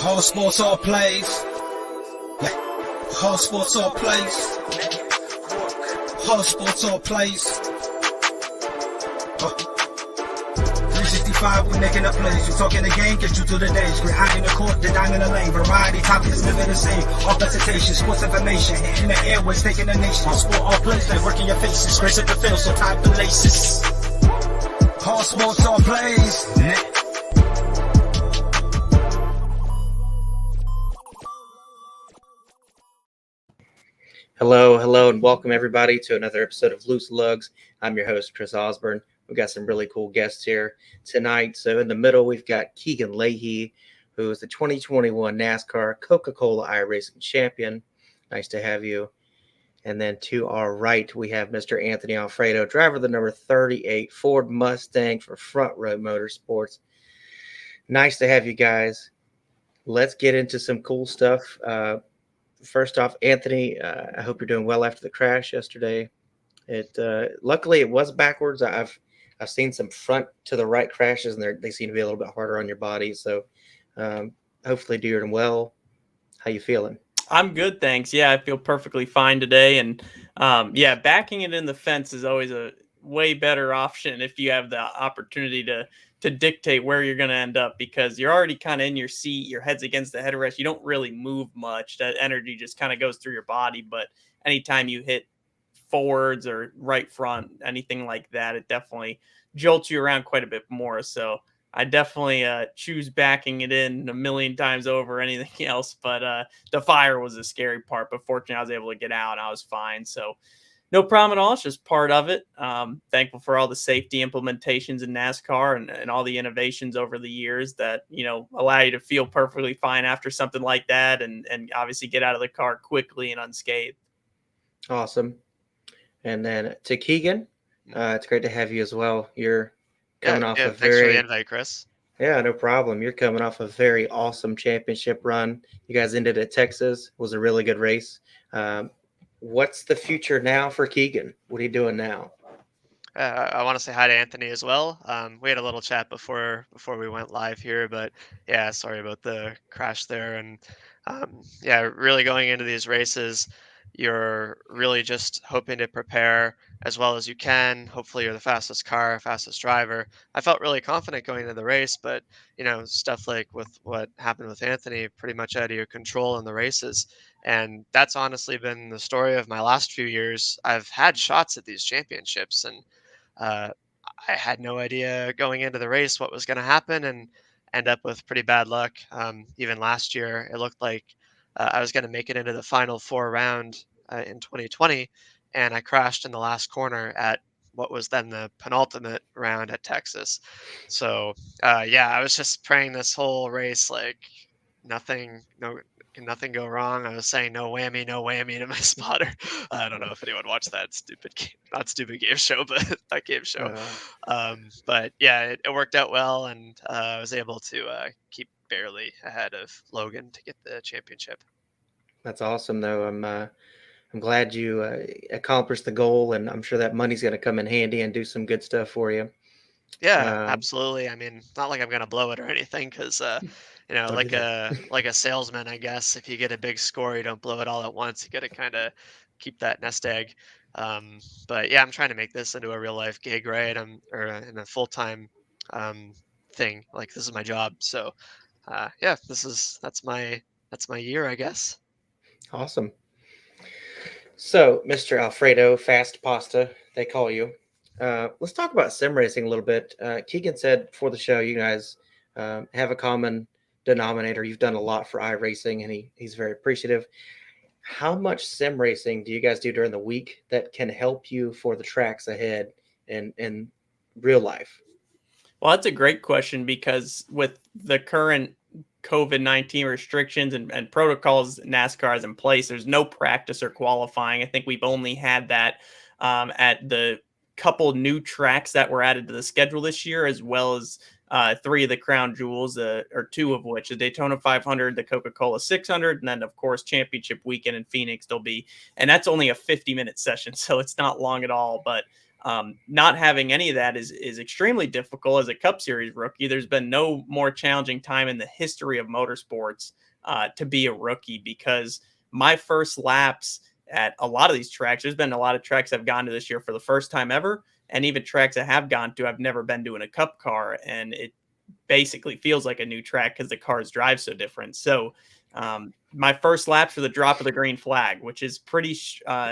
All sports, all plays. Yeah. All sports, all plays. All sports, all plays. 365, we're making a plays. You talking the game, get you to the days. We're high in the court, the dime in the lane. Variety topics, living the same. All presentation, sports information. Hitting the airways, taking the nation. All sport, all plays, like working your faces. Grace at the field, so tie the laces. All sports, all plays. Hello, and welcome everybody to another episode of Loose Lugs. I'm your host, Chris Osborne. We've got some really cool guests here tonight. So in the middle, we've got Keegan Leahy, who is the 2021 NASCAR Coca-Cola iRacing champion. Nice to have you. And then to our right, we have Mr. Anthony Alfredo, driver of the number 38 Ford Mustang for Front Row Motorsports. Nice to have you guys. Let's get into some cool stuff. First off, Anthony, I hope you're doing well after the crash yesterday. Luckily it was backwards. I've seen some front to the right crashes, and they seem to be a little bit harder on your body. So hopefully you're doing well. How you feeling? I'm good, thanks. Yeah, I feel perfectly fine today. And backing it in the fence is always a way better option if you have the opportunity to dictate where you're going to end up, because you're already kind of in your seat, your head's against the headrest. You don't really move much. That energy just kind of goes through your body. But anytime you hit forwards or right front, anything like that, it definitely jolts you around quite a bit more. So I definitely choose backing it in a million times over anything else. But the fire was the scary part. But fortunately, I was able to get out and I was fine. So no problem at all. It's just part of it. Thankful for all the safety implementations in NASCAR and all the innovations over the years that, allow you to feel perfectly fine after something like that and obviously get out of the car quickly and unscathed. Awesome. And then to Keegan, it's great to have you as well. You're coming off a thanks for the invite, Chris. Yeah, no problem. You're coming off a very awesome championship run. You guys ended at Texas. It was a really good race. What's the future now for Keegan? What are you doing now? I want to say hi to Anthony as well. We had a little chat before we went live here, but yeah, sorry about the crash there. And really going into these races, you're really just hoping to prepare as well as you can. Hopefully you're the fastest car, fastest driver. I felt really confident going into the race, but stuff like with what happened with Anthony, pretty much out of your control in the races. And that's honestly been the story of my last few years. I've had shots at these championships, and I had no idea going into the race what was going to happen, and end up with pretty bad luck. Even last year, it looked like I was going to make it into the final 4 round in 2020, and I crashed in the last corner at what was then the penultimate round at Texas. So I was just praying this whole race like nothing go wrong. I was saying no whammy to my spotter. I don't know if anyone watched that not stupid game show, but that game show. But yeah, it worked out well, and I was able to keep barely ahead of Logan to get the championship. That's awesome, though. I'm glad you accomplished the goal, and I'm sure that money's going to come in handy and do some good stuff for you. Yeah, absolutely. I mean, not like I'm going to blow it or anything, because like a salesman, I guess. If you get a big score, you don't blow it all at once. You got to kind of keep that nest egg. But yeah, I'm trying to make this into a real life gig, right? Or in a full time thing. Like, this is my job. So that's my year, I guess. Awesome. So, Mr. Alfredo, Fast Pasta, they call you. Let's talk about sim racing a little bit. Keegan said before the show, you guys have a common denominator. You've done a lot for iRacing, and he's very appreciative. How much sim racing do you guys do during the week that can help you for the tracks ahead in real life? Well, that's a great question, because with the current COVID-19 restrictions and protocols NASCAR has in place, there's no practice or qualifying. I think we've only had that at the couple new tracks that were added to the schedule this year, as well as 3 of the crown jewels, or 2 of which, the Daytona 500, the Coca-Cola 600, and then of course championship weekend in Phoenix there'll be, and that's only a 50-minute session, so it's not long at all. But Not having any of that is extremely difficult as a Cup Series rookie. There's been no more challenging time in the history of motorsports to be a rookie, because my first laps at a lot of these tracks, there's been a lot of tracks I've gone to this year for the first time ever, and even tracks I have gone to I've never been to in a Cup car, and it basically feels like a new track because the cars drive so different. So my first laps for the drop of the green flag, which is pretty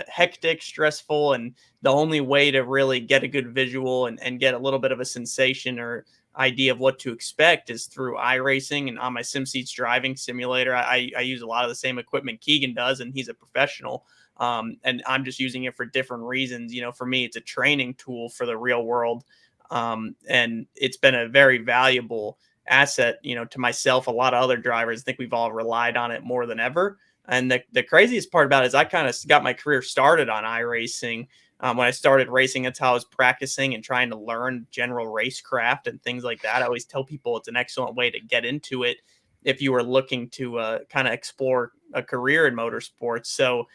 hectic, stressful, and the only way to really get a good visual and get a little bit of a sensation or idea of what to expect is through iRacing. And on my SimSeats driving simulator, I use a lot of the same equipment Keegan does, and he's a professional. And I'm just using it for different reasons. For me, it's a training tool for the real world. And it's been a very valuable asset, to myself. A lot of other drivers, I think we've all relied on it more than ever. And the craziest part about it is I kind of got my career started on iRacing. When I started racing, that's how I was practicing and trying to learn general racecraft and things like that. I always tell people it's an excellent way to get into it if you are looking to kind of explore a career in motorsports. So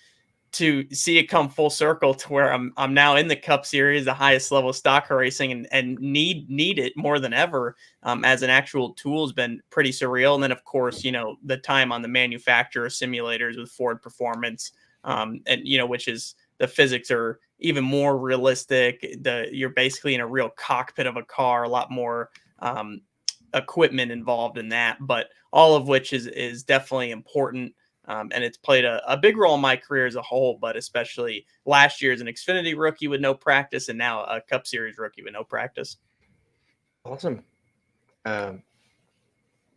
to see it come full circle to where I'm now in the Cup Series, the highest level of stock car racing, and need it more than ever as an actual tool has been pretty surreal. And then of course, the time on the manufacturer simulators with Ford Performance, and which is the physics are even more realistic. You're basically in a real cockpit of a car, a lot more equipment involved in that, but all of which is definitely important. And it's played a big role in my career as a whole, but especially last year as an Xfinity rookie with no practice, and now a Cup Series rookie with no practice. Awesome.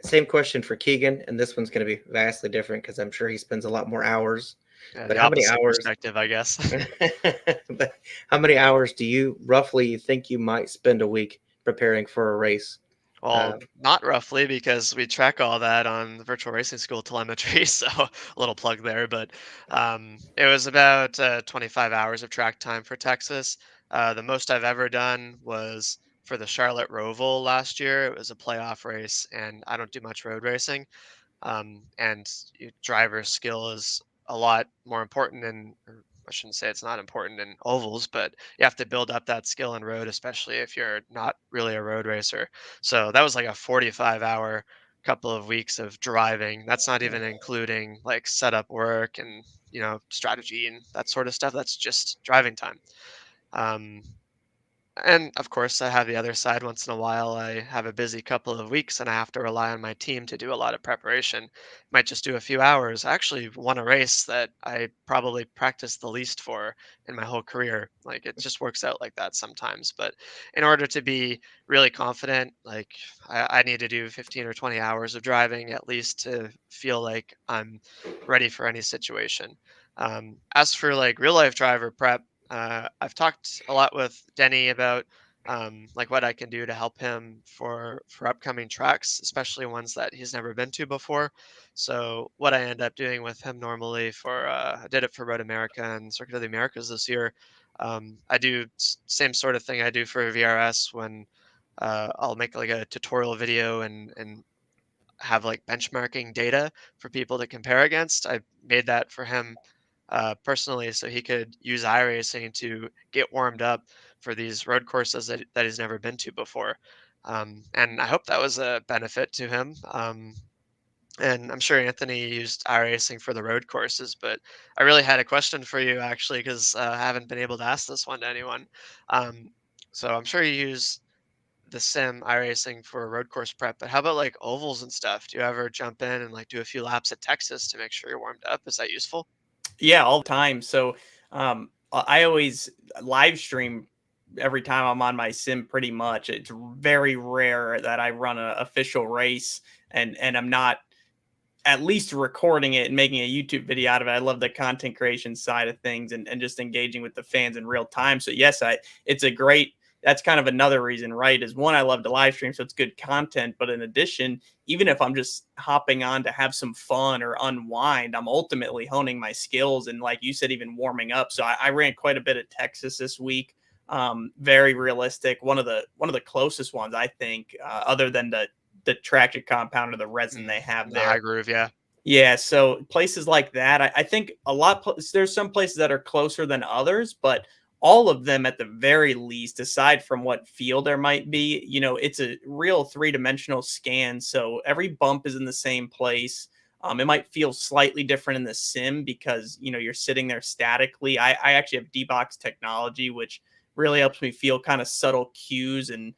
Same question for Keegan, and this one's going to be vastly different because I'm sure he spends a lot more hours. Yeah, but the how many opposite hours? Perspective, I guess. But how many hours do you roughly think you might spend a week preparing for a race? Well, not roughly, because we track all that on the virtual racing school telemetry. So a little plug there, but it was about 25 hours of track time for Texas. The most I've ever done was for the Charlotte Roval last year. It was a playoff race, and I don't do much road racing. And driver skill is a lot more important or I shouldn't say it's not important in ovals, but you have to build up that skill in road, especially if you're not really a road racer. So that was like a 45-hour couple of weeks of driving. That's not even including like setup work and strategy and that sort of stuff. That's just driving time. Um, and of course, I have the other side. Once in a while, I have a busy couple of weeks and I have to rely on my team to do a lot of preparation. Might just do a few hours. I actually won a race that I probably practiced the least for in my whole career. Like, it just works out like that sometimes. But in order to be really confident, like I need to do 15 or 20 hours of driving at least to feel like I'm ready for any situation. As for like real life driver prep, I've talked a lot with Denny about like what I can do to help him for upcoming tracks, especially ones that he's never been to before. So what I end up doing with him normally I did it for Road America and Circuit of the Americas this year. I do same sort of thing I do for VRS when I'll make like a tutorial video and have like benchmarking data for people to compare against. I made that for him personally, so he could use iRacing to get warmed up for these road courses that he's never been to before. And I hope that was a benefit to him. And I'm sure Anthony used iRacing for the road courses, but I really had a question for you actually, because I haven't been able to ask this one to anyone. So I'm sure you use the sim iRacing for road course prep, but how about like ovals and stuff? Do you ever jump in and like do a few laps at Texas to make sure you're warmed up? Is that useful? Yeah, all the time. So I always live stream every time I'm on my sim pretty much. It's very rare that I run an official race and I'm not at least recording it and making a YouTube video out of it. I love the content creation side of things and just engaging with the fans in real time. So yes, that's kind of another reason, right? Is one, I love to live stream, so it's good content. But in addition, even if I'm just hopping on to have some fun or unwind, I'm ultimately honing my skills and, like you said, even warming up. So I ran quite a bit at Texas this week. Very realistic. One of the closest ones, I think, other than the traction compound or the resin they have The there. high groove, yeah. Yeah, so places like that, I think there's some places that are closer than others, but all of them at the very least, aside from what field there might be, it's a real three-dimensional scan. So every bump is in the same place. It might feel slightly different in the sim because, you're sitting there statically. I actually have D-Box technology, which really helps me feel kind of subtle cues, and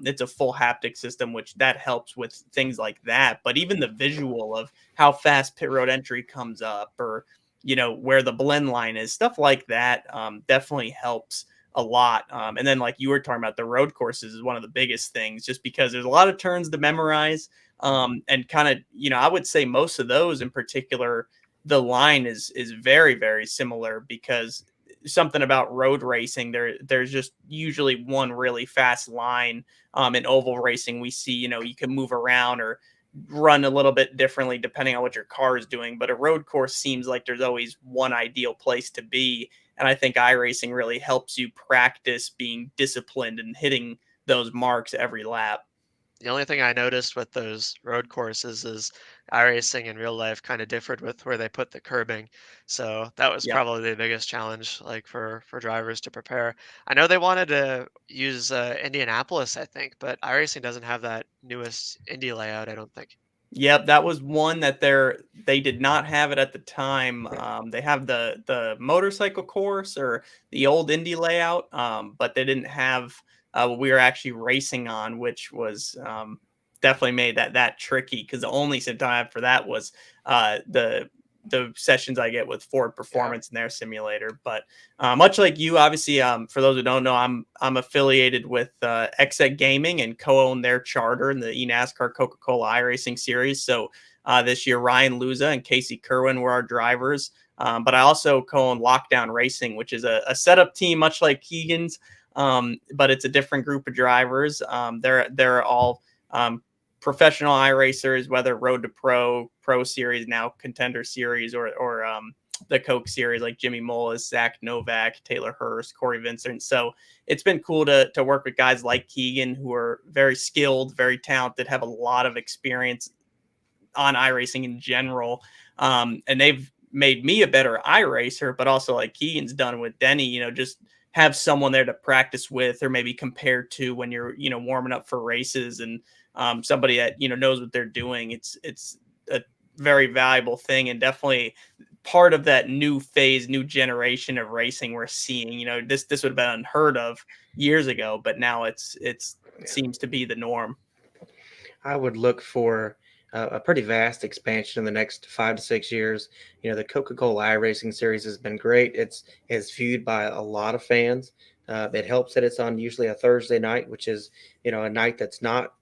it's a full haptic system, which that helps with things like that. But even the visual of how fast pit road entry comes up, or where the blend line is, stuff like that, definitely helps a lot. And then, like you were talking about, the road courses is one of the biggest things, just because there's a lot of turns to memorize. And kind of, I would say most of those in particular, the line is very, very similar, because something about road racing, there's just usually one really fast line. In oval racing, we see, you can move around or run a little bit differently depending on what your car is doing, but a road course seems like there's always one ideal place to be. And I think iRacing really helps you practice being disciplined and hitting those marks every lap. The only thing I noticed with those road courses is iRacing in real life kind of differed with where they put the curbing. So that was Yep. probably the biggest challenge, like for drivers to prepare. I know they wanted to use Indianapolis, I think, but iRacing doesn't have that newest Indy layout, I don't think. Yep, that was one that they did not have it at the time. They have the motorcycle course, or the old Indy layout, but they didn't have what we were actually racing on, which was definitely made that tricky, because the only sim time I had for that was the sessions I get with Ford Yeah. Performance in their simulator. But much like you, obviously, for those who don't know, I'm affiliated with XEG Gaming and co-own their charter in the eNASCAR Coca-Cola iRacing series. So this year, Ryan Luza and Casey Kerwin were our drivers. But I also co-own Lockdown Racing, which is a setup team much like Keegan's, but it's a different group of drivers. They're all professional iRacers, whether Road to Pro Series, now Contender Series, or the Coke Series, like Jimmy Mullis, Zach Novak, Taylor Hurst, Corey Vincent. So it's been cool to work with guys like Keegan, who are very skilled, very talented, have a lot of experience on iRacing in general. And they've made me a better iRacer, but also, like Keegan's done with Denny, just have someone there to practice with, or maybe compare to when you're, warming up for races, and somebody that, knows what they're doing. It's a very valuable thing, and definitely part of that new phase, new generation of racing we're seeing. This would have been unheard of years ago, but now it seems to be the norm. I would look for a pretty vast expansion in the next 5 to 6 years. The Coca-Cola iRacing series has been great. It's viewed by a lot of fans. It helps that it's on usually a Thursday night, which is a night that's not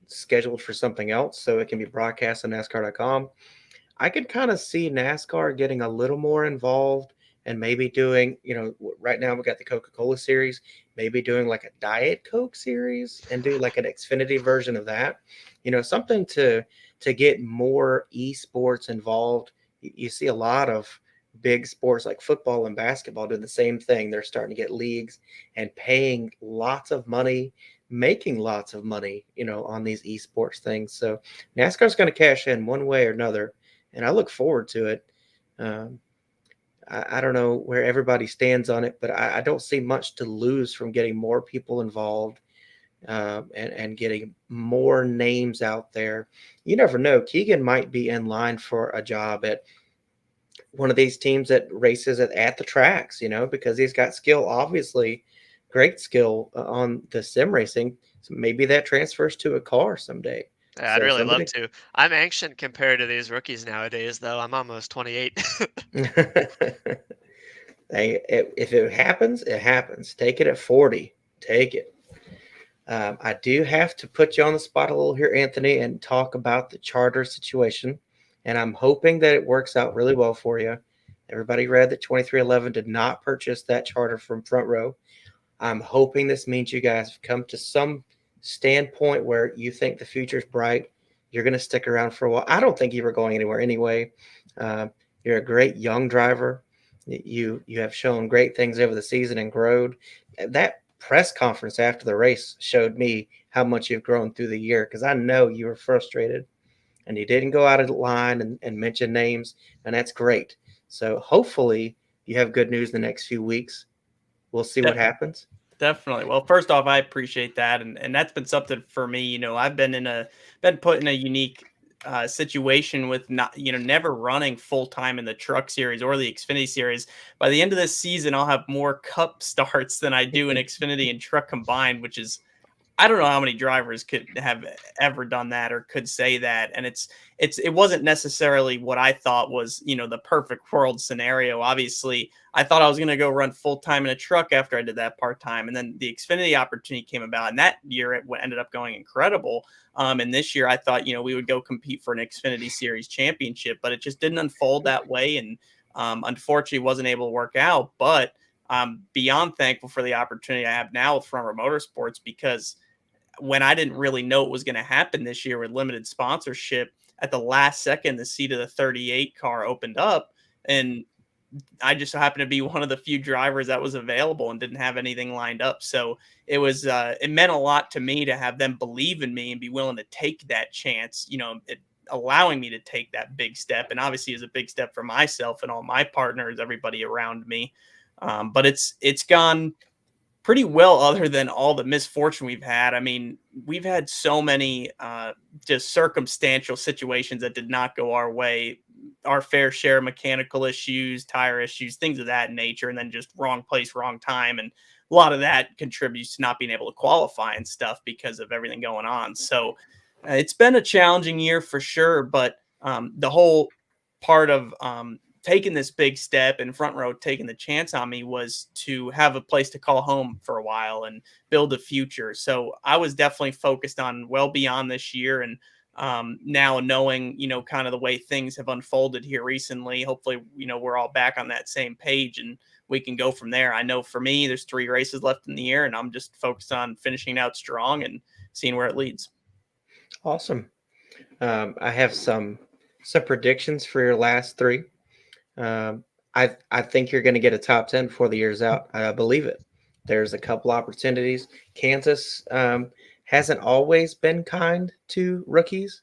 scheduled for something else, so it can be broadcast on NASCAR.com. I could kind of see NASCAR getting a little more involved, and maybe doing, right now we got the Coca-Cola series, maybe doing like a Diet Coke series and do like an Xfinity version of that. Something to get more esports involved. You see a lot of big sports like football and basketball doing the same thing. They're starting to get leagues and paying lots of money, making lots of money, on these esports things. So NASCAR's going to cash in one way or another, and I look forward to it. I don't know where everybody stands on it, but I don't see much to lose from getting more people involved, and getting more names out there. You never know. Keegan might be in line for a job at one of these teams that races at the tracks, because he's got skill, obviously great skill on the sim racing. So maybe that transfers to a car someday. Yeah, I'd So really love somebody, to. I'm ancient compared to these rookies nowadays, though. I'm almost 28. if it happens, it happens. Take it at 40. Take it. I do have to put you on the spot a little here, Anthony, and talk about the charter situation. And I'm hoping that it works out really well for you. Everybody read that 2311 did not purchase that charter from Front Row. I'm hoping this means you guys have come to some standpoint where you think the future's bright. You're going to stick around for a while. I don't think you were going anywhere anyway. You're a great young driver. You have shown great things over the season and grown. That press conference after the race showed me how much you've grown through the year, because I know you were frustrated and you didn't go out of line and mention names, and that's great. So hopefully you have good news in the next few weeks. we'll see what happens. Definitely. Well, first off, I appreciate that, and that's been something for me. I've been put in a unique situation with not never running full time in the Truck Series or the Xfinity Series. By the end of this season, I'll have more Cup starts than I do in Xfinity and Truck combined, which is, I don't know how many drivers could have ever done that or could say that. And it wasn't necessarily what I thought was, the perfect world scenario. Obviously, I thought I was going to go run full time in a truck after I did that part time. And then the Xfinity opportunity came about, and that year it ended up going incredible. And this year I thought, we would go compete for an Xfinity Series championship, but it just didn't unfold that way. And unfortunately wasn't able to work out. But I'm beyond thankful for the opportunity I have now with Front Row Motorsports, because when I didn't really know what was going to happen this year with limited sponsorship, at the last second, the seat of the 38 car opened up, and I just happened to be one of the few drivers that was available and didn't have anything lined up. So it was, it meant a lot to me to have them believe in me and be willing to take that chance, allowing me to take that big step. And obviously is a big step for myself and all my partners, everybody around me. But it's gone pretty well, other than all the misfortune we've had. I mean, we've had so many just circumstantial situations that did not go our way, our fair share of mechanical issues, tire issues, things of that nature, and then just wrong place, wrong time. And a lot of that contributes to not being able to qualify and stuff because of everything going on. So it's been a challenging year for sure, but the whole part of taking this big step and Front Row taking the chance on me was to have a place to call home for a while and build a future. So I was definitely focused on well beyond this year. And now knowing, kind of the way things have unfolded here recently, hopefully, we're all back on that same page and we can go from there. I know for me, there's 3 races left in the year, and I'm just focused on finishing out strong and seeing where it leads. Awesome. I have some predictions for your last 3. I think you're going to get a top 10 before the year's out. I believe it. There's a couple opportunities. Kansas hasn't always been kind to rookies,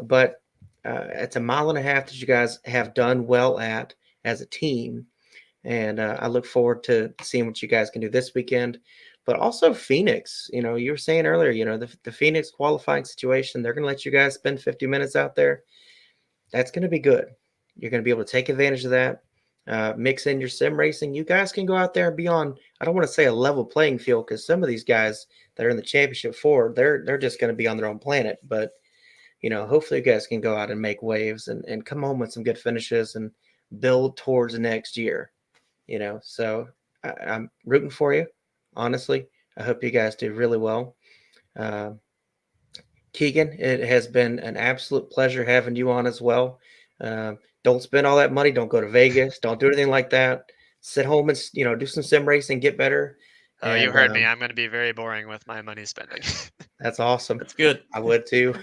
but it's a mile and a half that you guys have done well at as a team. And I look forward to seeing what you guys can do this weekend. But also Phoenix, you were saying earlier, the Phoenix qualifying situation, they're going to let you guys spend 50 minutes out there. That's going to be good. You're going to be able to take advantage of that, mix in your sim racing. You guys can go out there and be on, I don't want to say a level playing field, because some of these guys that are in the championship 4, they're just going to be on their own planet. But, hopefully you guys can go out and make waves and come home with some good finishes and build towards next year, So I'm rooting for you, honestly. I hope you guys do really well. Keegan, it has been an absolute pleasure having you on as well. Don't spend all that money. Don't go to Vegas. Don't do anything like that. Sit home and, do some sim racing, get better. Oh, you heard me. I'm going to be very boring with my money spending. That's awesome. That's good. I would too.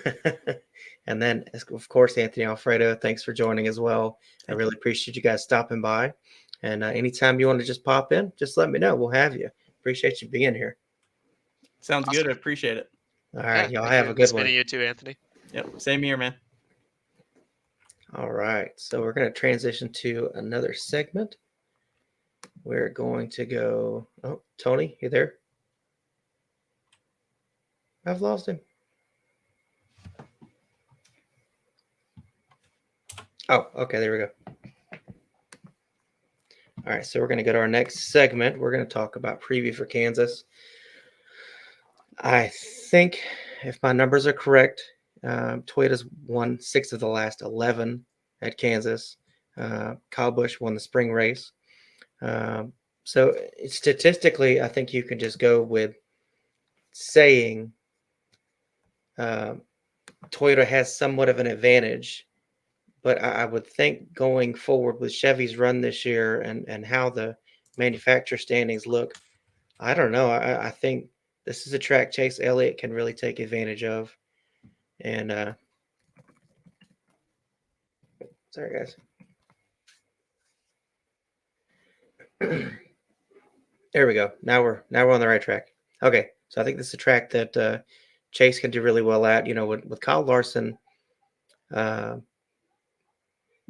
And then, of course, Anthony Alfredo, thanks for joining as well. I really appreciate you guys stopping by. And anytime you want to just pop in, just let me know. We'll have you. Appreciate you being here. Sounds good. I appreciate it. All right. Yeah, y'all have a good one. You too, Anthony. Yep. Same here, man. All right, so we're going to transition to another segment. We're going to go. Oh, Tony, you there? I've lost him. Oh, okay, there we go. All right, so we're going to go to our next segment. We're going to talk about preview for Kansas. I think, if my numbers are correct, Toyota's won 6 of the last 11 at Kansas. Kyle Busch won the spring race. So statistically, I think you can just go with saying Toyota has somewhat of an advantage. But I would think going forward with Chevy's run this year and how the manufacturer standings look, I don't know. I think this is a track Chase Elliott can really take advantage of. And sorry, guys. There we go. Now we're on the right track. Okay, so I think this is a track that Chase can do really well at. With Kyle Larson,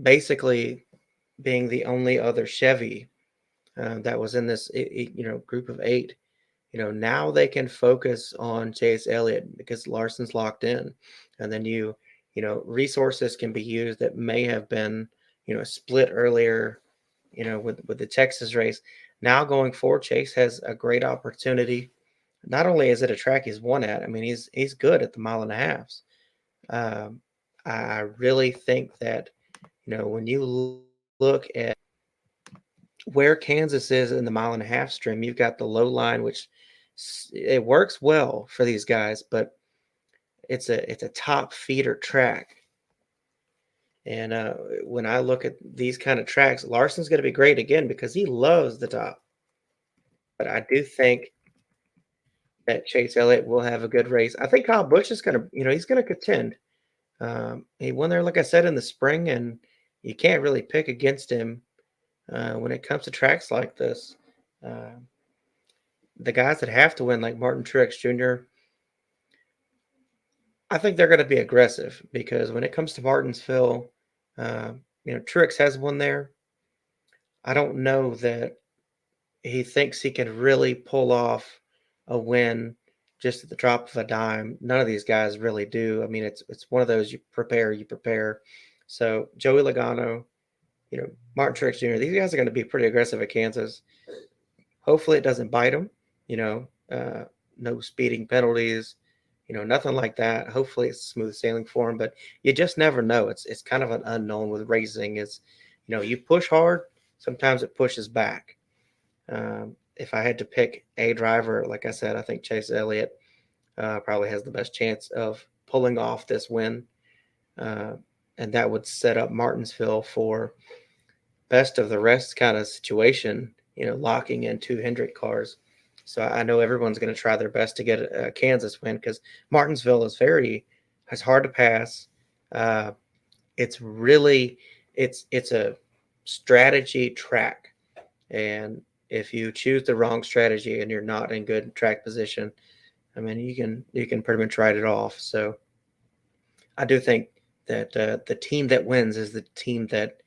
basically being the only other Chevy that was in this group of 8. Now they can focus on Chase Elliott because Larson's locked in, and then resources can be used that may have been split earlier, with the Texas race. Now going forward, Chase has a great opportunity. Not only is it a track he's won at, I mean he's good at the 1.5 miles. I really think that when you look at where Kansas is in the 1.5 mile stream, you've got the low line, which it works well for these guys, but it's a top feeder track. And when I look at these kind of tracks, Larson's going to be great again because he loves the top. But I do think that Chase Elliott will have a good race. I think Kyle Busch is going to, he's going to contend. He won there, like I said, in the spring, and you can't really pick against him when it comes to tracks like this. The guys that have to win, like Martin Truex Jr., I think they're going to be aggressive because when it comes to Martinsville, Truex has won there. I don't know that he thinks he can really pull off a win just at the drop of a dime. None of these guys really do. I mean, it's one of those you prepare. So Joey Logano, Martin Truex Jr., these guys are going to be pretty aggressive at Kansas. Hopefully it doesn't bite them, no speeding penalties, nothing like that. Hopefully it's smooth sailing for them, but you just never know. It's kind of an unknown with racing. It's, you push hard, sometimes it pushes back. If I had to pick a driver, like I said, I think Chase Elliott probably has the best chance of pulling off this win. And that would set up Martinsville for best of the rest kind of situation, locking in 2 Hendrick cars. So I know everyone's going to try their best to get a Kansas win because Martinsville is it's hard to pass. It's a strategy track. And if you choose the wrong strategy and you're not in good track position, I mean, you can pretty much write it off. So I do think that the team that wins is the team that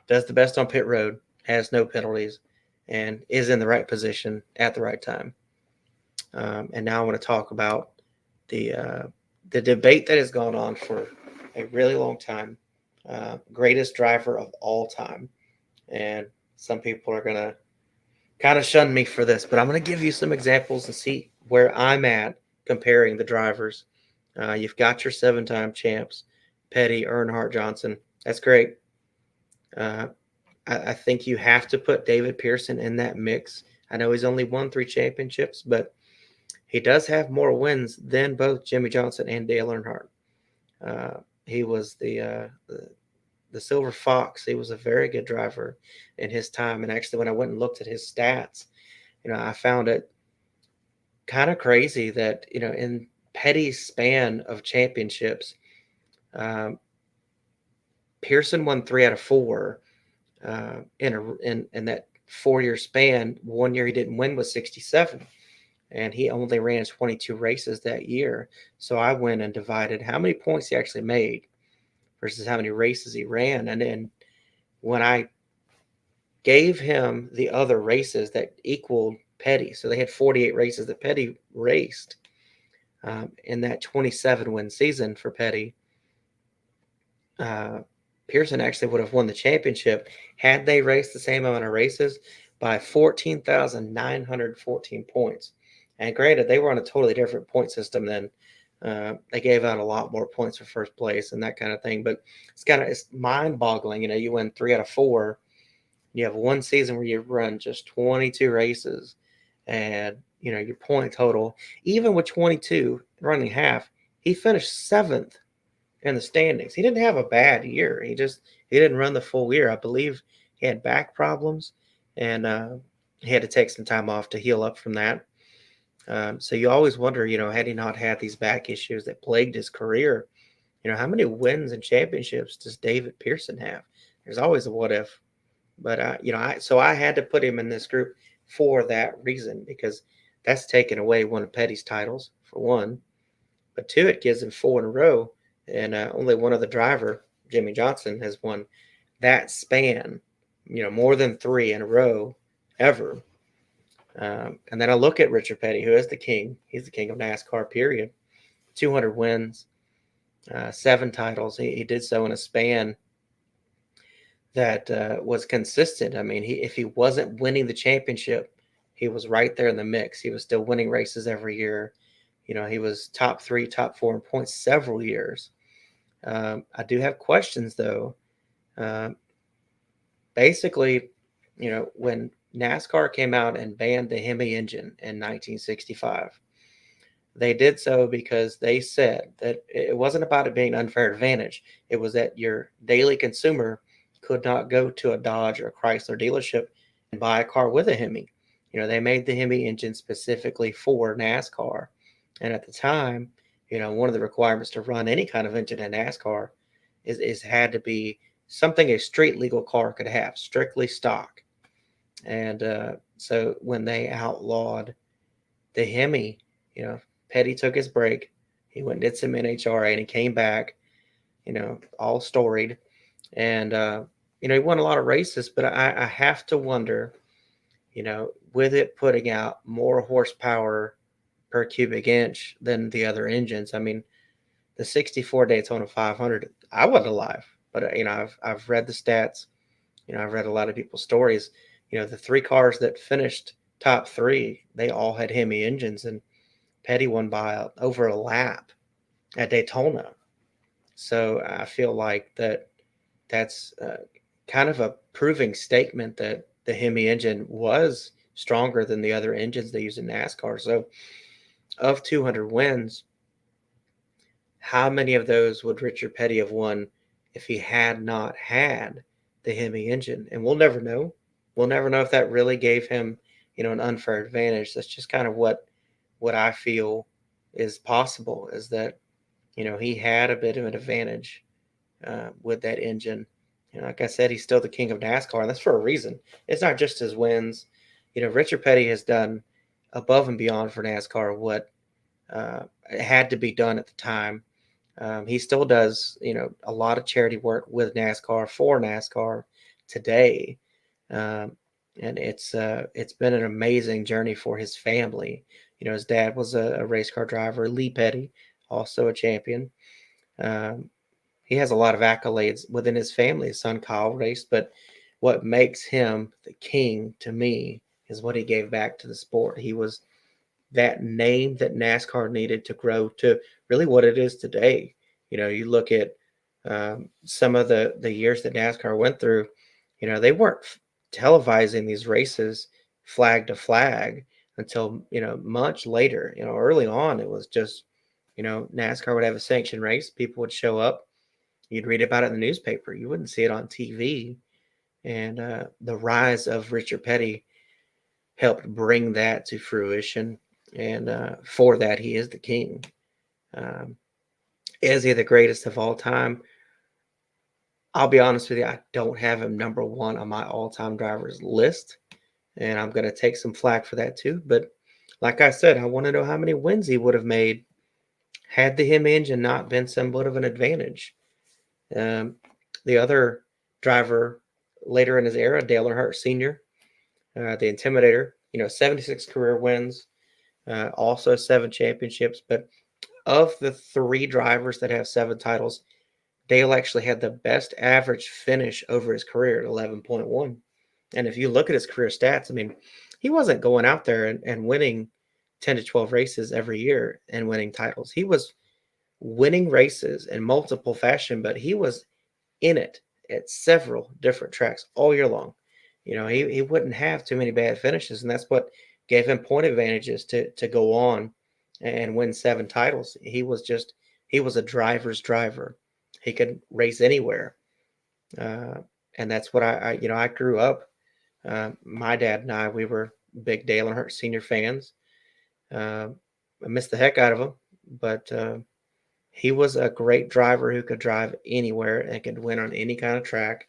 does the best on pit road, has no penalties, and is in the right position at the right time. And now I want to talk about the debate that has gone on for a really long time. Greatest driver of all time. And some people are going to kind of shun me for this, but I'm going to give you some examples and see where I'm at comparing the drivers. You've got your 7-time champs, Petty, Earnhardt, Johnson. That's great. I think you have to put David Pearson in that mix. I know he's only won 3 championships, but he does have more wins than both Jimmy Johnson and Dale Earnhardt. He was the Silver Fox. He was a very good driver in his time. And actually, when I went and looked at his stats, I found it kind of crazy that, in Petty's span of championships, Pearson won 3 out of 4 in that 4-year span. 1 year he didn't win was 67, and he only ran 22 races that year. So I went and divided how many points he actually made versus how many races he ran. And then when I gave him the other races that equaled Petty, so they had 48 races that Petty raced in that 27-win season for Petty, Pearson actually would have won the championship had they raced the same amount of races by 14,914 points. And granted, they were on a totally different point system then. They gave out a lot more points for first place and that kind of thing. But it's mind-boggling. You win 3 out of 4. You have one season where you run just 22 races, and your point total, even with 22 running half, he finished 7th in the standings. He didn't have a bad year. He didn't run the full year. I believe he had back problems, and he had to take some time off to heal up from that. So you always wonder, had he not had these back issues that plagued his career, how many wins and championships does David Pearson have? There's always a what if. But I had to put him in this group for that reason, because that's taken away one of Petty's titles, for one. But 2, it gives him 4 in a row. And only one other driver, Jimmy Johnson, has won that span, more than 3 in a row ever. And then I look at Richard Petty, who is the king. He's the king of NASCAR, period. 200 wins, 7 titles. He did so in a span that was consistent. I mean, if he wasn't winning the championship, he was right there in the mix. He was still winning races every year. You know, he was top 3, top 4 in points several years. I do have questions, though. Basically, you know, when NASCAR came out and banned the Hemi engine in 1965, they did so because they said that it wasn't about it being an unfair advantage. It was that your daily consumer could not go to a Dodge or a Chrysler dealership and buy a car with a Hemi. You know, they made the Hemi engine specifically for NASCAR. And at the time, you know, one of the requirements to run any kind of engine in NASCAR is had to be something a street legal car could have, strictly stock. And so when they outlawed the Hemi, you know, Petty took his break. He went and did some NHRA, and he came back, you know, all storied. And, you know, he won a lot of races, but I have to wonder, you know, with it putting out more horsepower per cubic inch than the other engines. I mean, the 64 Daytona 500, I wasn't alive, but, you know, I've read the stats. You know, I've read a lot of people's stories. You know, the 3 cars that finished top 3, they all had Hemi engines, and Petty won by over a lap at Daytona. So I feel like that's kind of a proving statement that the Hemi engine was stronger than the other engines they use in NASCAR. So of 200 wins, how many of those would Richard Petty have won if he had not had the Hemi engine? And we'll never know. We'll never know if that really gave him, you know, an unfair advantage. That's just kind of what I feel is possible, is that, you know, he had a bit of an advantage with that engine. You know, like I said, he's still the king of NASCAR, and that's for a reason. It's not just his wins. You know, Richard Petty has done above and beyond for NASCAR what had to be done at the time. He still does, you know, a lot of charity work with NASCAR for NASCAR today. And it's been an amazing journey for his family. You know, his dad was a race car driver, Lee Petty, also a champion. He has a lot of accolades within his family. His son Kyle raced, but what makes him the king to me is what he gave back to the sport. He was that name that NASCAR needed to grow to really what it is today. You know, you look at some of the years that NASCAR went through, you know, they weren't televising these races flag to flag until, you know, much later. You know, early on, it was just, you know, NASCAR would have a sanctioned race. People would show up. You'd read about it in the newspaper. You wouldn't see it on TV. And the rise of Richard Petty helped bring that to fruition. And for that, he is the king. Is he the greatest of all time? I'll be honest with you, I don't have him number 1 on my all-time drivers list. And I'm going to take some flack for that too. But like I said, I want to know how many wins he would have made had the Hemi engine not been somewhat of an advantage. The other driver later in his era, Dale Earnhardt Sr., the Intimidator, you know, 76 career wins, also 7 championships. But of the 3 drivers that have 7 titles, Dale actually had the best average finish over his career at 11.1. And if you look at his career stats, I mean, he wasn't going out there and winning 10 to 12 races every year and winning titles. He was winning races in multiple fashion, but he was in it at several different tracks all year long. You know, he wouldn't have too many bad finishes, and that's what gave him point advantages to go on and win 7 titles. He was a driver's driver. He could race anywhere. And that's what I grew up. My dad and I, we were big Dale Earnhardt Sr. fans. I missed the heck out of him, but he was a great driver who could drive anywhere and could win on any kind of track.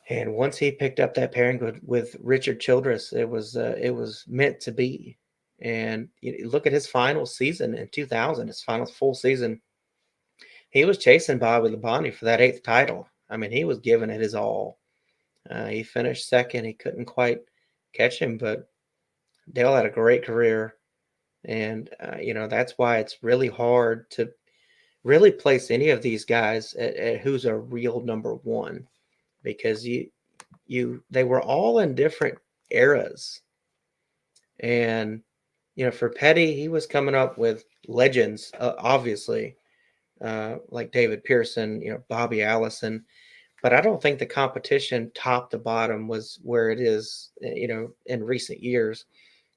And once he picked up that pairing with Richard Childress, it was meant to be. And you look at his final season in 2000, his final full season. He was chasing Bobby Labonte for that 8th title. I mean, he was giving it his all. He finished second. He couldn't quite catch him, but Dale had a great career. And, that's why it's really hard to really place any of these guys at who's a real number one, because they were all in different eras. And, for Petty, he was coming up with legends, obviously, like David Pearson, Bobby Allison. But I don't think the competition top to bottom was where it is, in recent years.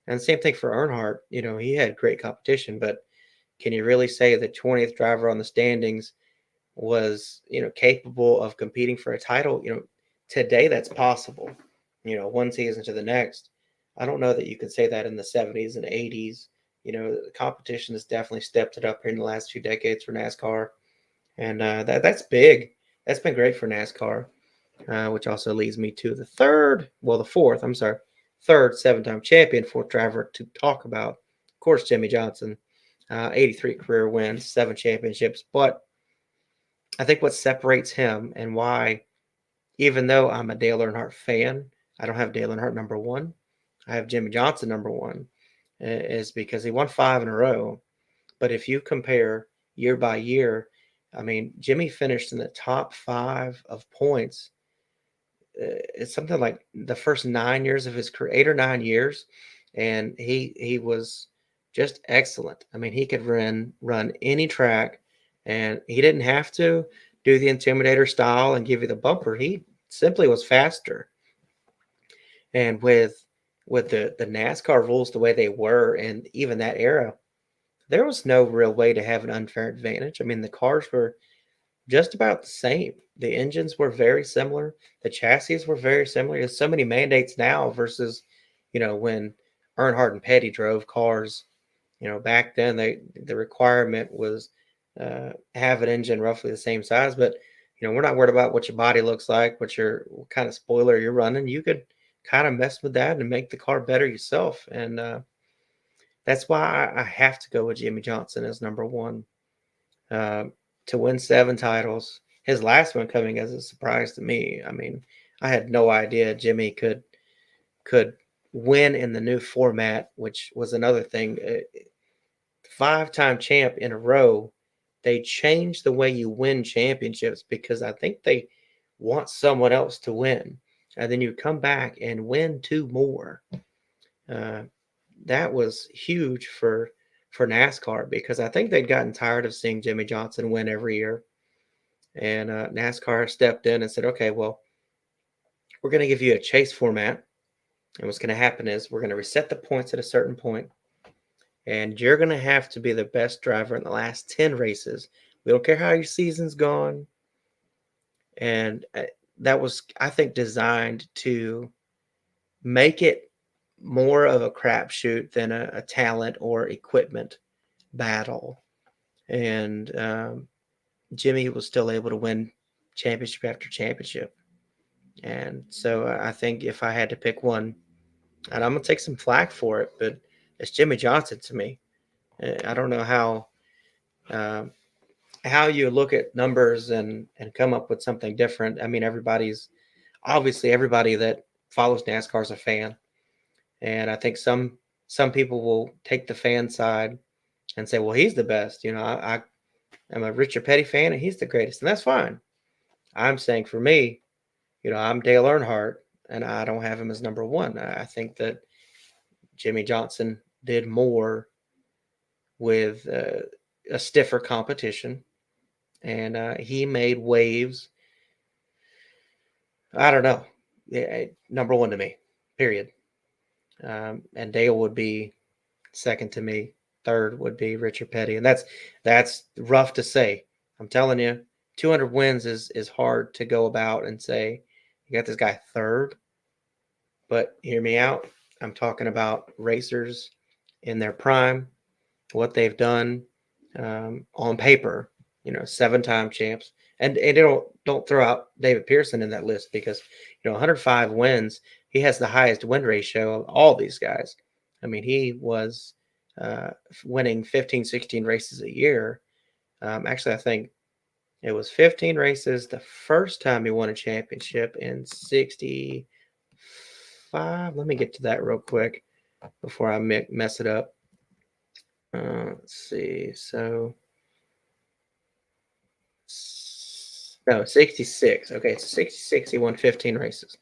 And same thing for Earnhardt. He had great competition, but can you really say the 20th driver on the standings was, capable of competing for a title? Today that's possible, one season to the next. I don't know that you could say that in the 70s and 80s. The competition has definitely stepped it up here in the last few decades for NASCAR. And that's big. That's been great for NASCAR, which also leads me to the third 7-time champion, fourth driver to talk about. Of course, Jimmie Johnson, 83 career wins, 7 championships. But I think what separates him and why, even though I'm a Dale Earnhardt fan, I don't have Dale Earnhardt number one. I have Jimmie Johnson number one, is because he won 5 in a row. But if you compare year by year, I mean, Jimmie finished in the top 5 of points. It's something like the first 9 years of his career, 8 or 9 years, and he was just excellent. I mean, he could run any track, and he didn't have to do the Intimidator style and give you the bumper. He simply was faster. And with the NASCAR rules the way they were, and even that era, there was no real way to have an unfair advantage. I mean, the cars were just about the same. The engines were very similar. The chassis were very similar. There's so many mandates now versus, when Earnhardt and Petty drove cars. Back then the requirement was have an engine roughly the same size. But we're not worried about what your body looks like, what kind of spoiler you're running. You could kind of mess with that and make the car better yourself. And that's why I have to go with Jimmie Johnson as number one. To win 7 titles, his last one coming as a surprise to me. I mean, I had no idea Jimmie could win in the new format, which was another thing. 5-time champ in a row. They changed the way you win championships because I think they want someone else to win, and then you come back and win 2 more. That was huge for NASCAR, because I think they'd gotten tired of seeing Jimmie Johnson win every year. And NASCAR stepped in and said, okay, well, we're going to give you a chase format. And what's going to happen is we're going to reset the points at a certain point. And you're going to have to be the best driver in the last 10 races. We don't care how your season's gone. And that was, I think, designed to make it more of a crapshoot than a talent or equipment battle. And Jimmie was still able to win championship after championship. And so I think if I had to pick one, and I'm going to take some flack for it, but it's Jimmie Johnson to me. I don't know how you look at numbers and come up with something different. I mean, everybody that follows NASCAR is a fan. And I think some people will take the fan side and say, well, he's the best. I am a Richard Petty fan and he's the greatest. And that's fine. I'm saying for me, I'm Dale Earnhardt and I don't have him as number one. I think that Jimmie Johnson did more with a stiffer competition, and he made waves. I don't know. Number one to me, period. And Dale would be second to me. Third would be Richard Petty. And that's rough to say. I'm telling you, 200 wins is hard to go about and say, you got this guy third. But hear me out. I'm talking about racers in their prime, what they've done on paper, 7-time champs. And don't throw out David Pearson in that list because, 105 wins. He has the highest win ratio of all these guys. I mean, he was winning 15, 16 races a year. Actually, I think It was 15 races the first time he won a championship in 65. Let me get to that real quick before I mess it up. Let's see. So, no, 66. Okay, so 66, he won 15 races.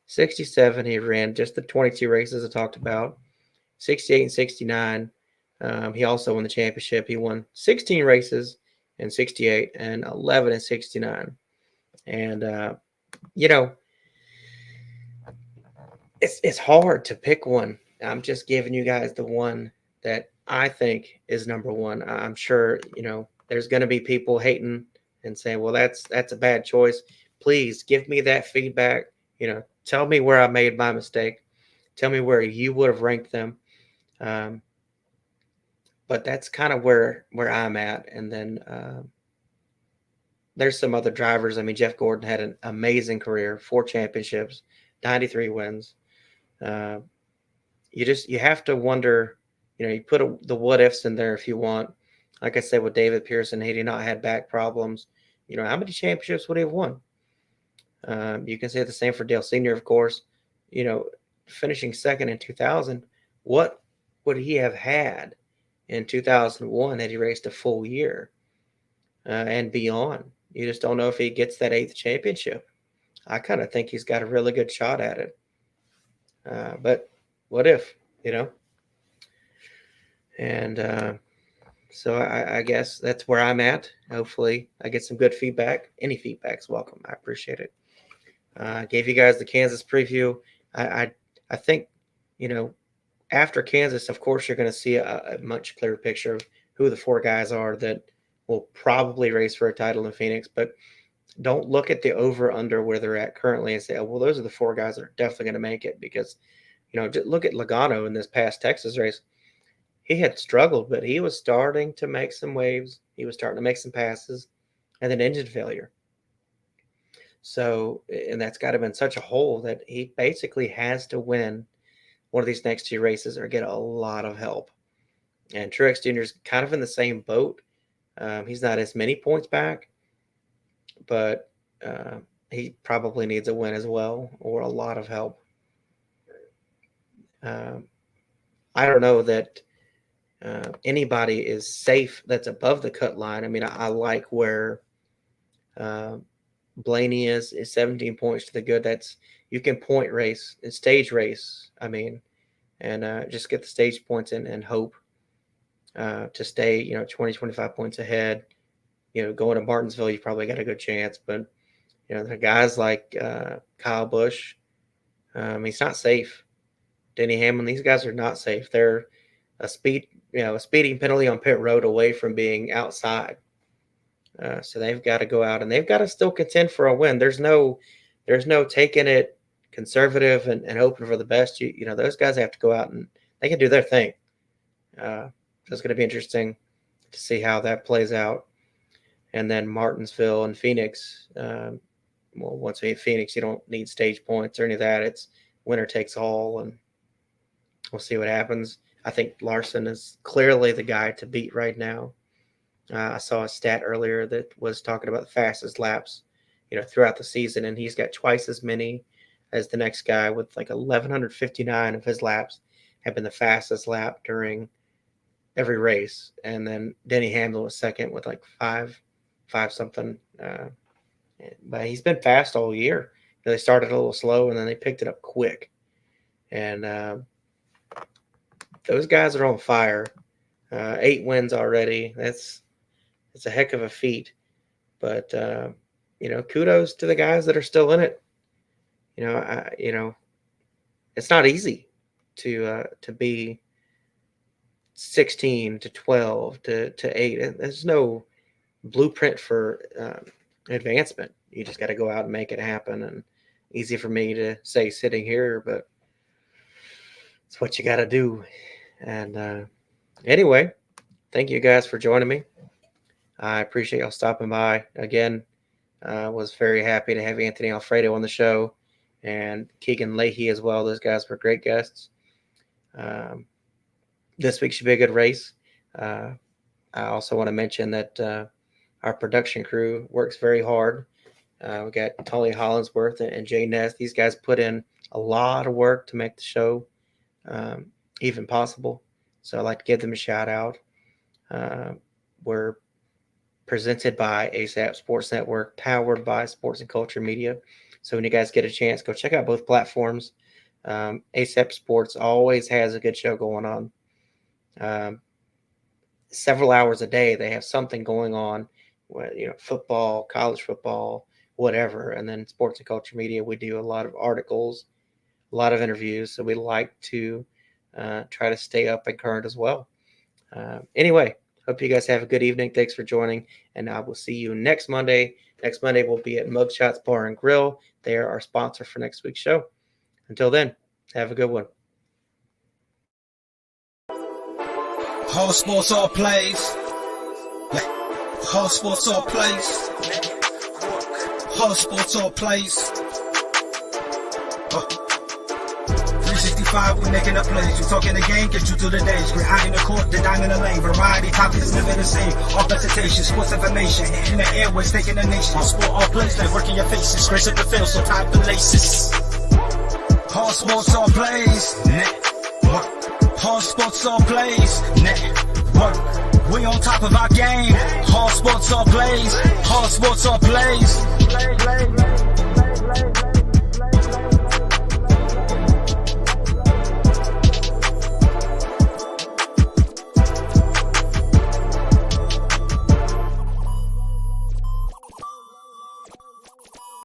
67, he ran just the 22 races I talked about. 68 and 69, he also won the championship. He won 16 races in 68 and 11 in 69. And, it's hard to pick one. I'm just giving you guys the one that I think is number one. I'm sure, there's going to be people hating and saying, well, that's a bad choice. Please give me that feedback. Tell me where I made my mistake. Tell me where you would have ranked them. But that's kind of where I'm at. And then there's some other drivers. I mean, Jeff Gordon had an amazing career, 4 championships, 93 wins. You have to wonder, you put the what ifs in there if you want. Like I said, with David Pearson, had he not had back problems, how many championships would he have won? You can say the same for Dale Sr., of course. Finishing second in 2000, what would he have had in 2001 had he raced a full year and beyond? You just don't know if he gets that 8th championship. I kind of think he's got a really good shot at it. But what if, And so I guess that's where I'm at. Hopefully I get some good feedback. Any feedback's welcome. I appreciate it. I gave you guys the Kansas preview. I think, after Kansas, of course, you're going to see a much clearer picture of who the 4 guys are that will probably race for a title in Phoenix. But don't look at the over-under where they're at currently and say, oh, well, those are the 4 guys that are definitely going to make it. Because, just look at Logano in this past Texas race. He had struggled, but he was starting to make some waves. He was starting to make some passes, and then engine failure. So, and that's got him in such a hole that he basically has to win one of these next 2 races or get a lot of help. And Truex Jr. is kind of in the same boat. He's not as many points back, but he probably needs a win as well or a lot of help. I don't know that anybody is safe that's above the cut line. I mean, I like where Blaney is 17 points to the good. That's, you can point race and stage race. I mean, and just get the stage points in and hope to stay, 20, 25 points ahead. Going to Martinsville, you probably got a good chance. But, the guys like Kyle Busch, he's not safe. Denny Hamlin, these guys are not safe. They're a speeding penalty on pit road away from being outside. So they've got to go out and they've got to still contend for a win. There's no taking it conservative and hoping for the best. Those guys have to go out and they can do their thing. So it's going to be interesting to see how that plays out. And then Martinsville and Phoenix. Once we hit Phoenix, you don't need stage points or any of that. It's winner takes all, and we'll see what happens. I think Larson is clearly the guy to beat right now. I saw a stat earlier that was talking about the fastest laps, throughout the season, and he's got twice as many as the next guy with like 1,159 of his laps have been the fastest lap during every race. And then Denny Hamlin was second with like five something. But he's been fast all year. They started a little slow and then they picked it up quick. And those guys are on fire. 8 wins already. It's a heck of a feat. But kudos to the guys that are still in it. It's not easy to be 16 to 12 to 8. There's no blueprint for advancement. You just got to go out and make it happen. And easy for me to say sitting here, but it's what you got to do. And anyway, thank you guys for joining me. I appreciate y'all stopping by again. Was very happy to have Anthony Alfredo on the show and Keegan Leahy as well. Those guys were great guests. This week should be a good race. I also want to mention that Our production crew works very hard. We got Tony Hollinsworth and Jay Ness. These guys put in a lot of work to make the show even possible. So I'd like to give them a shout out. We're presented by ASAP Sports Network, powered by Sports and Culture Media. So when you guys get a chance, go check out both platforms. ASAP Sports always has a good show going on. Several hours a day, they have something going on, football, college football, whatever. And then Sports and Culture Media, we do a lot of articles, a lot of interviews. So we like to try to stay up and current as well. Anyway, hope you guys have a good evening. Thanks for joining, and I will see you next Monday. Next Monday, we'll be at Mugshots Bar and Grill. They are our sponsor for next week's show. Until then, have a good one. All sports, all plays. All sports, all plays. All sports, all plays. 365, we making the plays. We talking the game, get you through the days. We're high in the court, the dime in the lane. Variety, topics, living the same. All presentation, sports information. Hitting the airways, taking the nation. All sport, all plays, like working your faces. Grace up the field, so tie the laces. All sports, all plays. Network. All sports, all plays. Network. We on top of our game. All sports, all plays. All sports, all plays.